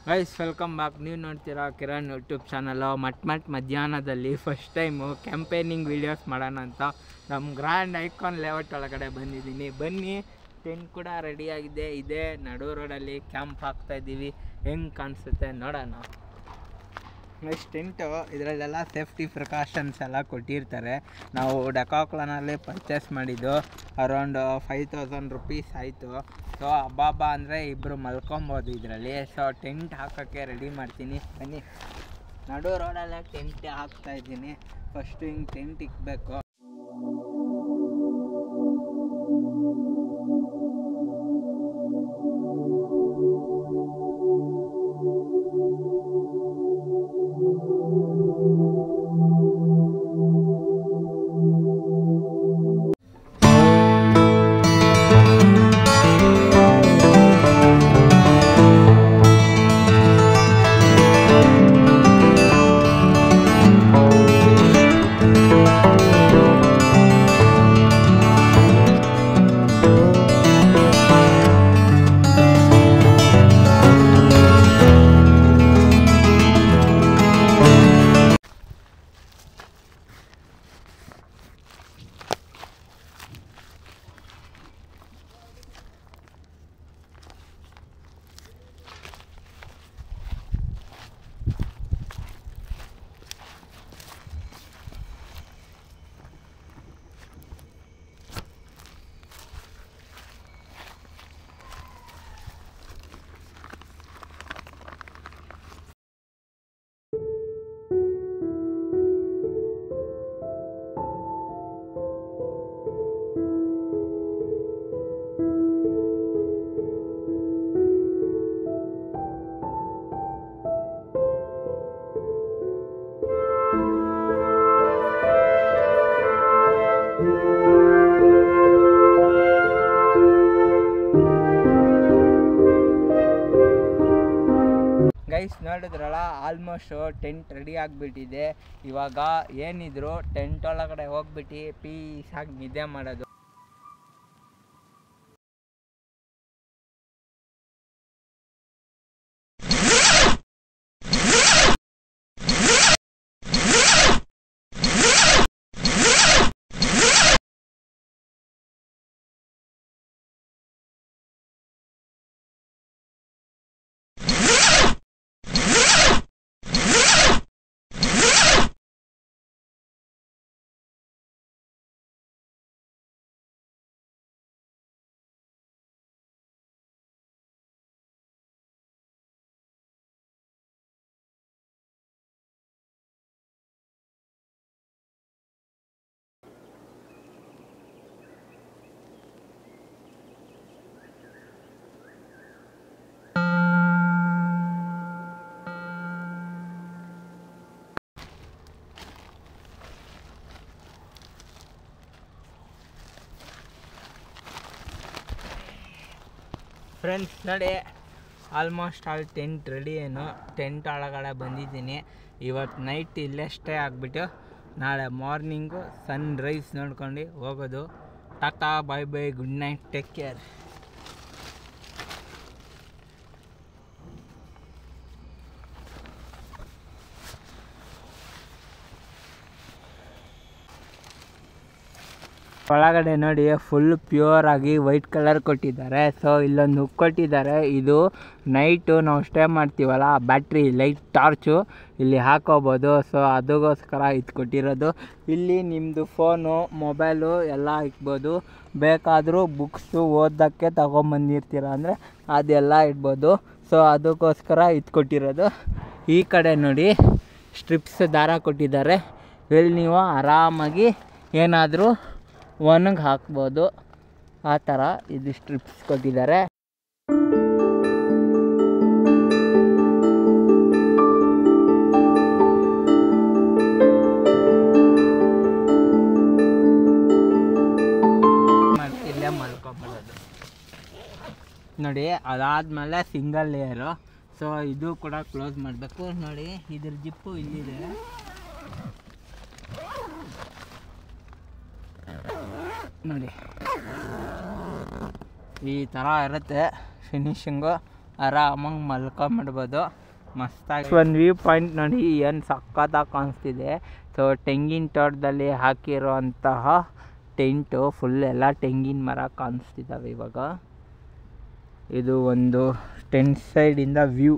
Guys welcome back. ನೀವು ನೋಡ್ತೀರಾ Kiran YouTube channel. ಮಧ್ಯಾಹ್ನದಲ್ಲಿ ಫಸ್ಟ್ ಟೈಮು ಕ್ಯಾಂಪೇನಿಂಗ್ ವೀಡಿಯೋಸ್ ಮಾಡೋಣ ಅಂತ ನಮ್ಮ ಗ್ರ್ಯಾಂಡ್ ಐಕಾನ್ ಲೇಔಟ್ ಒಳಗಡೆ ಬಂದಿದ್ದೀನಿ. ಬನ್ನಿ, ಟೆಂಟ್ ಕೂಡ ರೆಡಿಯಾಗಿದೆ. ಇದೇ ನಡು ರೋಡಲ್ಲಿ ಕ್ಯಾಂಪ್ ಹಾಕ್ತಾಯಿದ್ದೀವಿ. ಹೆಂಗೆ ಕಾಣಿಸುತ್ತೆ ನೋಡೋಣ. ನೆಕ್ಸ್ಟ್ ಟೆಂಟು ಇದರಲ್ಲೆಲ್ಲ ಸೇಫ್ಟಿ ಪ್ರಿಕಾಷನ್ಸ್ ಎಲ್ಲ ಕೊಟ್ಟಿರ್ತಾರೆ. ನಾವು ಡೆಕಾಕ್ಲಾನಲ್ಲಿ ಪರ್ಚೇಸ್ ಮಾಡಿದ್ದು ಅರೌಂಡ್ 5000 ರುಪೀಸ್ ಆಯಿತು. ಸೊ ಹಬ್ಬ ಅಂದರೆ ಇಬ್ಬರು ಮಲ್ಕೊಬೋದು ಇದರಲ್ಲಿ. ಸೊ ಟೆಂಟ್ ಹಾಕೋಕ್ಕೆ ರೆಡಿ ಮಾಡ್ತೀನಿ. ಬನ್ನಿ, ನಡು ರೋಡಲ್ಲೇ ಟೆಂಟ್ ಹಾಕ್ತಾಯಿದ್ದೀನಿ. ಫಸ್ಟು ಹಿಂಗೆ ಟೆಂಟ್ ಇಕ್ಬೇಕು. ಗೈಸ್ ನೋಡಿದ್ರಲ್ಲ, ಆಲ್ಮೋಸ್ಟ್ ಟೆಂಟ್ ರೆಡಿ ಆಗಿಬಿಟ್ಟಿದೆ. ಇವಾಗ ಏನಿದ್ರು ಟೆಂಟ್ ಒಳಗಡೆ ಹೋಗ್ಬಿಟ್ಟು ಪೀಸಾಗಿ ನಿದ್ದೆ ಮಾಡೋದು. ಫ್ರೆಂಡ್ಸ್ ನೋಡಿ, ಆಲ್ಮೋಸ್ಟ್ ಆಲ್ ಟೆಂಟ್ ರೆಡಿ. ಏನು ಟೆಂಟ್ ಒಳಗಡೆ ಬಂದಿದ್ದೀನಿ. ಇವತ್ತು ನೈಟ್ ಇಲ್ಲೇ ಸ್ಟೇ ಆಗಿಬಿಟ್ಟು ನಾಳೆ ಮಾರ್ನಿಂಗು ಸನ್ ರೈಸ್ ನೋಡ್ಕೊಂಡು ಹೋಗೋದು. Tata, bye bye, good night, take care. ಒಳಗಡೆ ನೋಡಿ ಫುಲ್ ಪ್ಯೂರ್ ಆಗಿ ವೈಟ್ ಕಲರ್ ಕೊಟ್ಟಿದ್ದಾರೆ. ಸೊ ಇಲ್ಲೊಂದು ಹುಕ್ ಕೊಟ್ಟಿದ್ದಾರೆ. ಇದು ನೈಟು ನಾವು ಸ್ಟೇ ಮಾಡ್ತೀವಲ್ಲ, ಬ್ಯಾಟ್ರಿ ಲೈಟ್ ಟಾರ್ಚು ಇಲ್ಲಿ ಹಾಕೋಬೋದು. ಸೊ ಅದಕ್ಕೋಸ್ಕರ ಇದು ಕೊಟ್ಟಿರೋದು. ಇಲ್ಲಿ ನಿಮ್ಮದು ಫೋನು, ಮೊಬೈಲು ಎಲ್ಲ ಇಕ್ಬೋದು. ಬೇಕಾದರೂ ಬುಕ್ಸು ಓದೋಕ್ಕೆ ತೊಗೊಂಬಂದಿರ್ತೀರ ಅಂದರೆ ಅದೆಲ್ಲ ಇಡ್ಬೋದು. ಸೊ ಅದಕ್ಕೋಸ್ಕರ ಇದು ಕೊಟ್ಟಿರೋದು. ಈ ಕಡೆ ನೋಡಿ ಸ್ಟ್ರಿಪ್ಸ್ ದಾರ ಕೊಟ್ಟಿದ್ದಾರೆ. ಇಲ್ಲಿ ನೀವು ಆರಾಮಾಗಿ ಏನಾದರೂ ಒಣಗಿ ಹಾಕ್ಬೋದು. ಆ ಥರ ಇದು ಸ್ಟ್ರಿಪ್ಸ್ ಕೊಟ್ಟಿದ್ದಾರೆ. ಇಲ್ಲೇ ಮಲ್ಕೊಬಿಡೋದು ನೋಡಿ. ಅದಾದಮೇಲೆ ಸಿಂಗಲ್ ಲೇಯರು. ಸೊ ಇದು ಕೂಡ ಕ್ಲೋಸ್ ಮಾಡಬೇಕು. ನೋಡಿ ಇದ್ರ ಜಿಪ್ಪು ಇಲ್ಲಿದೆ. ನೋಡಿ ಈ ಥರ ಇರುತ್ತೆ ಫಿನಿಶಿಂಗು. ಆರಾಮಾಗಿ ಮಲ್ಕೊಂಬಿಡ್ಬೋದು. ಮಸ್ತಾಗಿ ಒಂದು ವ್ಯೂ ಪಾಯಿಂಟ್ ನೋಡಿ ಏನು ಸಖತ್ತಾಗಿ ಕಾಣಿಸ್ತಿದೆ. ಸೊ ತೆಂಗಿನ ತೋಟದಲ್ಲಿ ಹಾಕಿರುವಂತಹ ಟೆಂಟು ಫುಲ್ ಎಲ್ಲ ತೆಂಗಿನ ಮರ ಕಾಣಿಸ್ತಿದ್ದಾವೆ. ಇವಾಗ ಇದು ಒಂದು ಟೆಂಟ್ ಸೈಡಿಂದ ವ್ಯೂ.